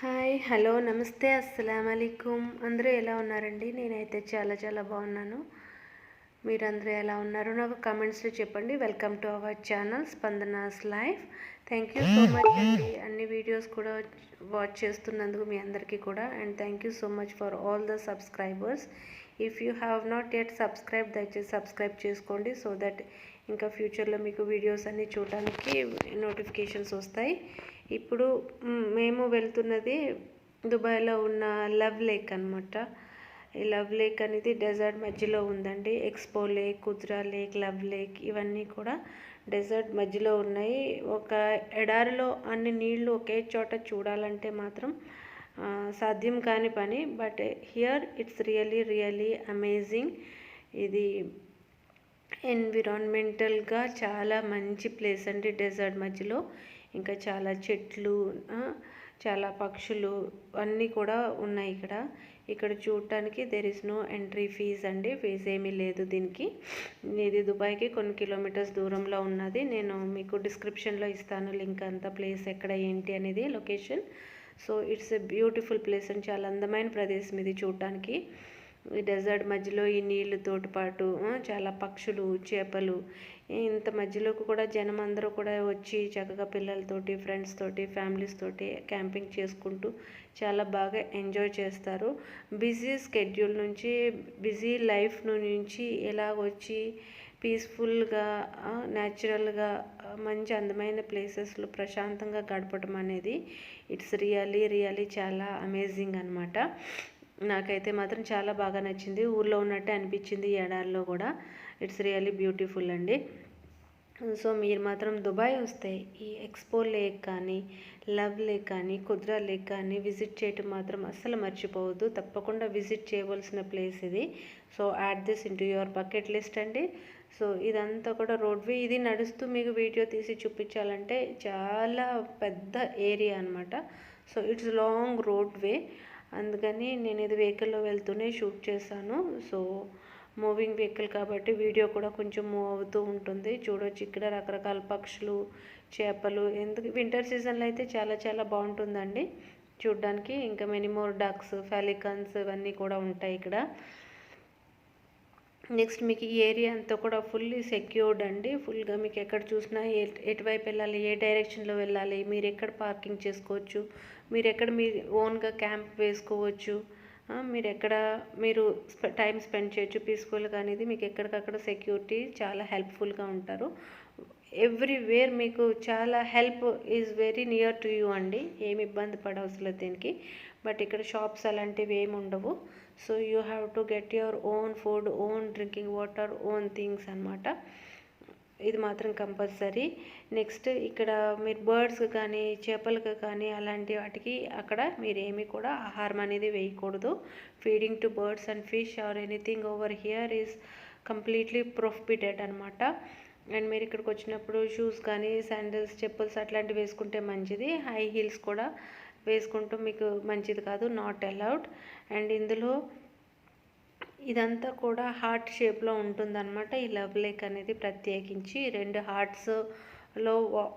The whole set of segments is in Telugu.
హాయ్ హలో నమస్తే అస్సలం అలైకుమ్. అందరూ ఎలా ఉన్నారండి? నేనైతే చాలా చాలా బాగున్నాను. మీరందరూ ఎలా ఉన్నారో నాకు కామెంట్స్లో చెప్పండి. Welcome to our channel Spandana's life. Thank you so much అండి, అన్ని వీడియోస్ కూడా వాచ్ చేస్తున్నందుకు మీ అందరికీ కూడా. And thank you so much for all the subscribers. If you have not yet subscribe, దయచేసి సబ్స్క్రైబ్ చేసుకోండి. సో దట్ ఇంకా ఫ్యూచర్లో మీకు వీడియోస్ అన్నీ చూడడానికి నోటిఫికేషన్స్ వస్తాయి. ఇప్పుడు మేము వెళ్తున్నది దుబాయ్లో ఉన్న లవ్ లేక్ అనమాట. ఈ లవ్ లేక్ అనేది డెజర్ట్ మధ్యలో ఉందండి. Expo lake, Qudra lake, love lake ఇవన్నీ కూడా డెజర్ట్ మధ్యలో ఉన్నాయి. ఒక ఎడారిలో అన్ని నీళ్లు ఒకే చోట చూడాలంటే మాత్రం సాధ్యం కాని పని. But here it's really amazing. ఇది ఎన్విరాన్మెంటల్గా చాలా మంచి ప్లేస్ అండి డెజర్ట్ మధ్యలో. ఇంకా చాలా చెట్లు, చాలా పక్షులు అన్నీ కూడా ఉన్నాయి ఇక్కడ. ఇక్కడ చూడటానికి there is no entry fees అండి. ఫీజ్ ఏమీ లేదు దీనికి. ఇది దుబాయ్కి కొన్ని కిలోమీటర్స్ దూరంలో ఉన్నది. నేను మీకు డిస్క్రిప్షన్లో ఇస్తాను లింక్ అంతా, ప్లేస్ ఎక్కడ ఏంటి అనేది, location. So it's a beautiful place అండి. చాలా అందమైన ప్రదేశం ఇది చూడటానికి. ఈ డెజర్ట్ మధ్యలో ఈ నీళ్ళతోటి పాటు చాలా పక్షులు, చేపలు, ఇంత మధ్యలోకి కూడా జనం అందరూ కూడా వచ్చి చక్కగా పిల్లలతోటి, ఫ్రెండ్స్ తోటి, ఫ్యామిలీస్ తోటి క్యాంపింగ్ చేసుకుంటూ చాలా బాగా ఎంజాయ్ చేస్తారు. బిజీ స్కెడ్యూల్ నుంచి, బిజీ లైఫ్ నుంచి ఎలా వచ్చి పీస్ఫుల్గా, న్యాచురల్గా మంచి అందమైన ప్లేసెస్లో ప్రశాంతంగా గడపడం అనేది ఇట్స్ రియలీ చాలా అమేజింగ్ అనమాట. నాకైతే మాత్రం చాలా బాగా నచ్చింది. ఊర్లో ఉన్నట్టే అనిపించింది ఈ ఎడారిలో కూడా. ఇట్స్ రియల్లీ బ్యూటిఫుల్ అండి. సో మీరు మాత్రం దుబాయ్ వస్తే ఈ ఎక్స్పో లేక్ కానీ, లవ్ లేక్ కానీ, కుద్రా లేక్ కానీ విజిట్ చేయటం మాత్రం అస్సలు మర్చిపోవద్దు. తప్పకుండా విజిట్ చేయవలసిన ప్లేస్ ఇది. So add this into your bucket list అండి. సో ఇదంతా కూడా రోడ్వే. ఇది నడుస్తూ మీకు వీడియో తీసి చూపించాలంటే చాలా పెద్ద ఏరియా అనమాట. So it's long roadway. అందుకని నేను ఇది వెహికల్లో వెళ్తూనే షూట్ చేశాను. సో మూవింగ్ వెహికల్ కాబట్టి వీడియో కూడా కొంచెం మూవ్ అవుతూ ఉంటుంది. చూడొచ్చు ఇక్కడ రకరకాల పక్షులు, చేపలు. ఎందుకు వింటర్ సీజన్లో అయితే చాలా చాలా బాగుంటుందండి చూడడానికి. ఇంకా మెనీమోర్ డక్స్, ఫాలికన్స్ ఇవన్నీ కూడా ఉంటాయి ఇక్కడ. నెక్స్ట్ మీకు ఈ ఏరియా అంతా కూడా ఫుల్లీ సెక్యూర్డ్ అండి. ఫుల్గా మీకు ఎక్కడ చూసినా ఎటువైపు వెళ్ళాలి, ఏ డైరెక్షన్లో వెళ్ళాలి, మీరు ఎక్కడ పార్కింగ్ చేసుకోవచ్చు, మీరు ఎక్కడ మీ ఓన్గా క్యాంప్ వేసుకోవచ్చు, మీరు ఎక్కడ మీరు టైం స్పెండ్ చేయొచ్చు పీస్ఫుల్గా అనేది. మీకు ఎక్కడికక్కడ సెక్యూరిటీ చాలా హెల్ప్ఫుల్గా ఉంటారు. ఎవ్రీవేర్ మీకు చాలా help is very near to you అండి. ఏమి ఇబ్బంది పడవసరం లేదు దీనికి. బట్ ఇక్కడ షాప్స్ అలాంటివి ఏమి ఉండవు. So you have to get your own food, own drinking water, own things అనమాట. ఇది మాత్రం కంపల్సరీ. నెక్స్ట్ ఇక్కడ మీరు బర్డ్స్ కానీ, చేపలకు కానీ అలాంటి వాటికి అక్కడ మీరు ఏమీ కూడా ఆహారం అనేది వేయకూడదు. Feeding to birds and fish or anything over here is completely prohibited అనమాట. అండ్ మీరు ఇక్కడికి వచ్చినప్పుడు షూస్ కానీ, శాండిల్స్, చెప్పుల్స్ అట్లాంటివి వేసుకుంటే మంచిది. హై హీల్స్ కూడా వేసుకుంటూ మీకు మంచిది కాదు, నాట్ అలౌడ్. అండ్ ఇందులో ఇదంతా కూడా హార్ట్ షేప్లో ఉంటుందన్నమాట. ఈ లవ్ లేక్ అనేది ప్రత్యేకించి 2 హార్ట్స్లో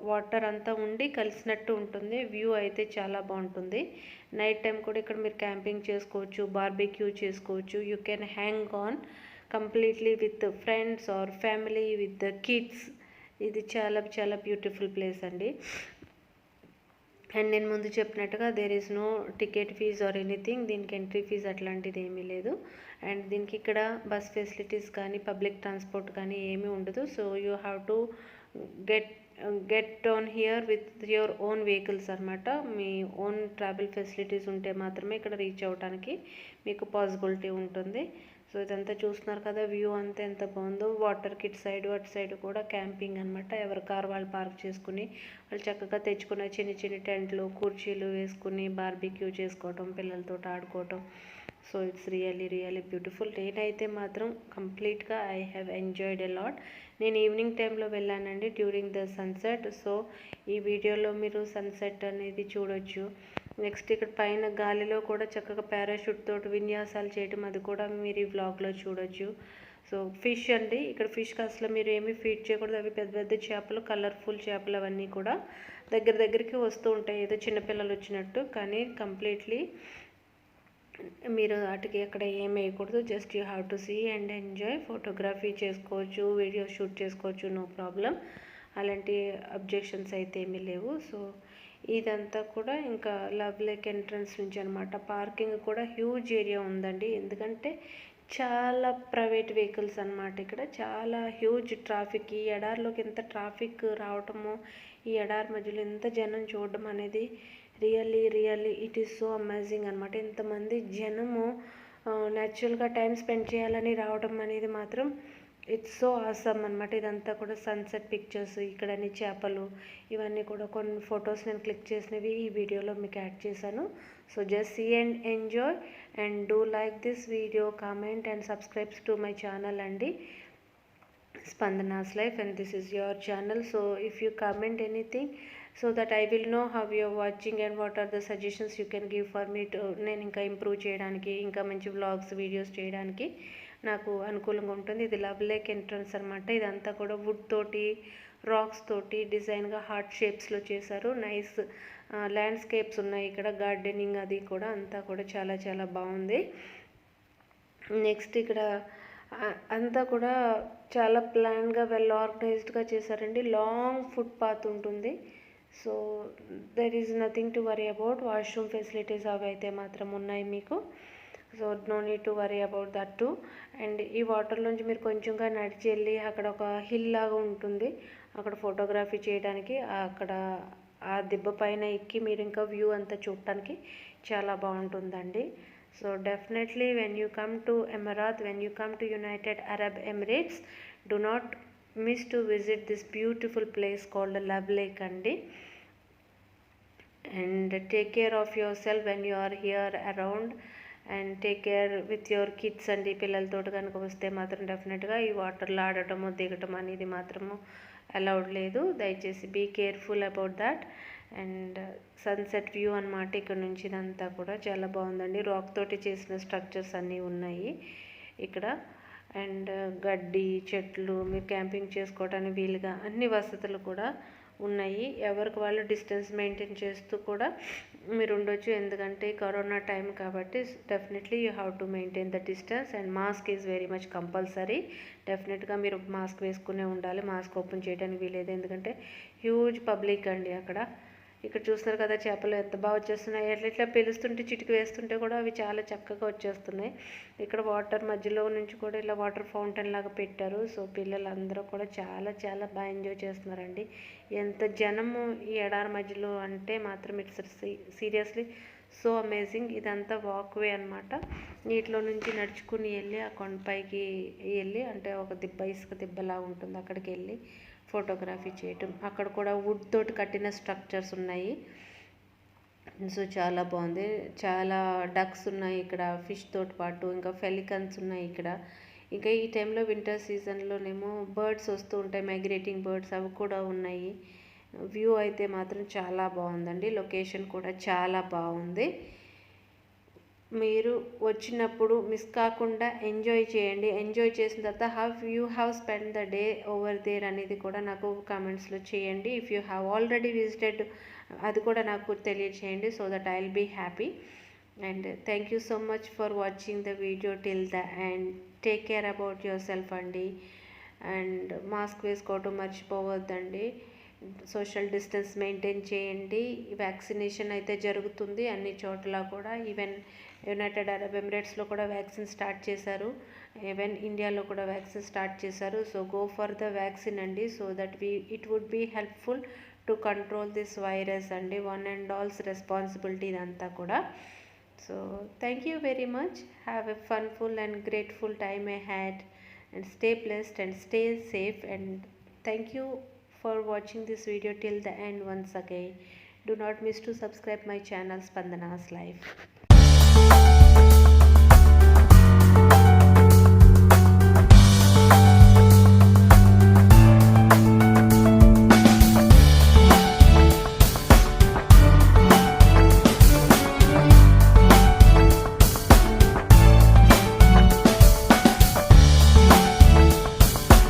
వాటర్ అంతా ఉండి కలిసినట్టు ఉంటుంది. వ్యూ అయితే చాలా బాగుంటుంది. నైట్ టైం కూడా ఇక్కడ మీరు క్యాంపింగ్ చేసుకోవచ్చు, బార్బిక్యూ చేసుకోవచ్చు. You can hang on completely with friends or family, with the kids. ఇది చాలా చాలా బ్యూటిఫుల్ ప్లేస్ అండి. అండ్ నేను ముందు చెప్పినట్టుగా there is no ticket fees or anything. దీనికి ఎంట్రీ ఫీజ్ అట్లాంటిది ఏమీ లేదు. అండ్ దీనికి ఇక్కడ బస్ ఫెసిలిటీస్ కానీ, పబ్లిక్ ట్రాన్స్పోర్ట్ కానీ ఏమీ ఉండదు. So you have to get on here with your own vehicles అనమాట. మీ ఓన్ ట్రావెల్ ఫెసిలిటీస్ ఉంటే మాత్రమే ఇక్కడ రీచ్ అవ్వడానికి మీకు పాసిబిలిటీ ఉంటుంది. సో ఇదంతా చూస్తున్నారు కదా, వ్యూ అంతా ఎంత బాగుందో. వాటర్కి ఇటు సైడ్ అటు సైడ్ కూడా క్యాంపింగ్ అనమాట. ఎవరి కార్ వాళ్ళు పార్క్ చేసుకుని వాళ్ళు చక్కగా తెచ్చుకున్న చిన్న టెంట్లు, కుర్చీలు వేసుకుని బార్బిక్యూ చేసుకోవటం, పిల్లలతో ఆడుకోవటం. So it's really beautiful. నేనైతే మాత్రం కంప్లీట్గా I have enjoyed a lot. నేను ఈవినింగ్ టైంలో వెళ్ళానండి, డ్యూరింగ్ ద సన్సెట్. సో ఈ వీడియోలో మీరు సన్సెట్ అనేది చూడొచ్చు. నెక్స్ట్ ఇక్కడ పైన గాలిలో కూడా చక్కగా పారాషూట్ తోటి విన్యాసాలు చేయటం, అది కూడా మీరు ఈ వ్లాగ్లో చూడొచ్చు. సో ఫిష్ అండి, ఇక్కడ ఫిష్కి అసలు మీరు ఏమీ ఫీడ్ చేయకూడదు. అవి పెద్ద పెద్ద చేపలు, కలర్ఫుల్ చేపలు అవన్నీ కూడా. దగ్గరికి వస్తూ ఉంటాయి, ఏదో చిన్నపిల్లలు వచ్చినట్టు. కానీ కంప్లీట్లీ మీరు వాటికి అక్కడ ఏం వేయకూడదు. Just you have to see and enjoy. Photography చేసుకోవచ్చు, వీడియో షూట్ చేసుకోవచ్చు, నో ప్రాబ్లం. అలాంటి అబ్జెక్షన్స్ అయితే ఏమీ లేవు. సో ఇదంతా కూడా ఇంకా లవ్ లేక్ ఎంట్రన్స్ నుంచి అనమాట. పార్కింగ్ కూడా హ్యూజ్ ఏరియా ఉందండి, ఎందుకంటే చాలా ప్రైవేట్ వెహికల్స్ అనమాట. ఇక్కడ చాలా హ్యూజ్ ట్రాఫిక్. ఈ ఎడారిలోకి ఎంత ట్రాఫిక్ రావటమో, ఈ ఎడారి మధ్యలో ఎంత జనం చూడడం అనేది really it is so amazing అనమాట. ఇంతమంది జనము న్యాచురల్గా టైం స్పెండ్ చేయాలని రావడం అనేది మాత్రం ఇట్స్ సో ఆసమ్ అనమాట. ఇదంతా కూడా సన్సెట్ పిక్చర్స్, ఇక్కడని చేపలు, ఇవన్నీ కూడా కొన్ని ఫొటోస్ నేను క్లిక్ చేసినవి ఈ వీడియోలో మీకు యాడ్ చేశాను. So just see and enjoy and do like this video, comment and subscribes to my channel అండి, Spandana's Life, and this is your channel. So if you comment anything so that I will know how you are watching and what are the suggestions you can give for me to నేను ఇంకా ఇంప్రూవ్ చేయడానికి, ఇంకా మంచి వ్లాగ్స్ వీడియోస్ చేయడానికి నాకు అనుకూలంగా ఉంటుంది. ఇది లవ్ లేక్ ఎంట్రన్స్ అనమాట. ఇదంతా కూడా వుడ్ తోటి, రాక్స్ తోటి డిజైన్గా హార్ట్ షేప్స్లో చేశారు. నైస్ ల్యాండ్స్కేప్స్ ఉన్నాయి ఇక్కడ, గార్డెనింగ్ అది కూడా అంతా కూడా చాలా బాగుంది. నెక్స్ట్ ఇక్కడ అంతా కూడా చాలా ప్లాన్గా వెల్ ఆర్గనైజ్డ్గా చేశారండి. లాంగ్ ఫుట్ పాత్ ఉంటుంది. So there is nothing to worry about. Washroom facilities అవి అయితే మాత్రం ఉన్నాయి మీకు. So no need to worry about that too. And ఈ వాటర్లోంచి మీరు కొంచెంగా నడిచి వెళ్ళి అక్కడ ఒక హిల్ లాగా ఉంటుంది, అక్కడ ఫోటోగ్రఫీ చేయడానికి, అక్కడ ఆ దిబ్బ పైన ఎక్కి మీరు ఇంకా వ్యూ అంతా చూడటానికి చాలా బాగుంటుందండి. So definitely when you come to Emirat, when you come to United Arab Emirates, do not miss to visit this beautiful place called Love Lake andi. And take care of yourself when you are here around, and take care with your kids andi. పిల్లలతో కనుక వస్తే మాత్రం డెఫినెట్గా ఈ వాటర్లో ఆడటము దిగటం అనేది మాత్రము అలౌడ్ లేదు. దయచేసి be careful about that. And sunset view అనమాట. ఇక్కడ నుంచి ఇదంతా కూడా చాలా బాగుందండి. రాక్ తోటి చేసిన స్ట్రక్చర్స్ అన్నీ ఉన్నాయి ఇక్కడ. అండ్ గడ్డి, చెట్లు, మీరు క్యాంపింగ్ చేసుకోవడానికి వీలుగా అన్ని వసతులు కూడా ఉన్నాయి. ఎవరికి వాళ్ళు డిస్టెన్స్ మెయింటైన్ చేస్తూ కూడా మీరు ఉండొచ్చు, ఎందుకంటే కరోనా టైం కాబట్టి definitely you have to maintain the distance. And mask is very much compulsory. డెఫినెట్గా మీరు మాస్క్ వేసుకునే ఉండాలి. మాస్క్ ఓపెన్ చేయడానికి వీలేదు, ఎందుకంటే హ్యూజ్ పబ్లిక్ అండి అక్కడ. ఇక్కడ చూస్తున్నారు కదా చేపలు ఎంత బాగా వచ్చేస్తున్నాయి. ఎట్లా పిలుస్తుంటే చిటికి వేస్తుంటే కూడా అవి చాలా చక్కగా వచ్చేస్తున్నాయి. ఇక్కడ వాటర్ మధ్యలో నుంచి కూడా ఇలా వాటర్ ఫౌంటైన్ లాగా పెట్టారు. సో పిల్లలందరూ కూడా చాలా బాగా ఎంజాయ్ చేస్తున్నారండి. ఎంత జనము ఈ ఎడారి మధ్యలో అంటే మాత్రం ఇట్స్ సీరియస్లీ సో అమేజింగ్. ఇదంతా వాక్వే అనమాట. నీటిలో నుంచి నడుచుకుని వెళ్ళి ఆ కొండపైకి వెళ్ళి, అంటే ఒక దిబ్బ, ఇసుక దిబ్బలా ఉంటుంది, అక్కడికి వెళ్ళి ఫోటోగ్రఫీ చేయటం. అక్కడ కూడా వుడ్ తోటి కట్టిన స్ట్రక్చర్స్ ఉన్నాయి. సో చాలా బాగుంది. చాలా డక్స్ ఉన్నాయి ఇక్కడ, ఫిష్ తోటి పాటు ఇంకా ఫెలికన్స్ ఉన్నాయి ఇక్కడ. ఇంకా ఈ టైంలో వింటర్ సీజన్లోనేమో బర్డ్స్ వస్తూ ఉంటాయి, మైగ్రేటింగ్ బర్డ్స్, అవి కూడా ఉన్నాయి. వ్యూ అయితే మాత్రం చాలా బాగుందండి. లొకేషన్ కూడా చాలా బాగుంది. మీరు వచ్చినప్పుడు మిస్ కాకుండా ఎంజాయ్ చేయండి. ఎంజాయ్ చేసిన తర్వాత how you have spend the day over there అనేది కూడా నాకు కామెంట్స్లో చేయండి. If you have already visited అది కూడా నాకు తెలియచేయండి, so that I will be happy. And thank you so much for watching the video till the end. Take care about yourself అండి. అండ్ మాస్క్ వేసుకోవటం మర్చిపోవద్దండి. సోషల్ డిస్టెన్స్ మెయింటైన్ చేయండి. వ్యాక్సినేషన్ అయితే జరుగుతుంది అన్ని చోట్ల కూడా. ఈవెన్ యునైటెడ్ అరబ్ ఎమిరేట్స్లో కూడా వ్యాక్సిన్ స్టార్ట్ చేశారు, ఈవెన్ ఇండియాలో కూడా వ్యాక్సిన్ స్టార్ట్ చేశారు. So go for the vaccine అండి, so that it would be helpful to control this virus అండి. వన్ అండ్ ఆల్స్ రెస్పాన్సిబిలిటీ ఇదంతా కూడా. So thank you very much. Have a funful and grateful time ahead and stay blessed and stay safe. And thank you for watching this video till the end once again. Do not miss to subscribe my channel Spandana's Life.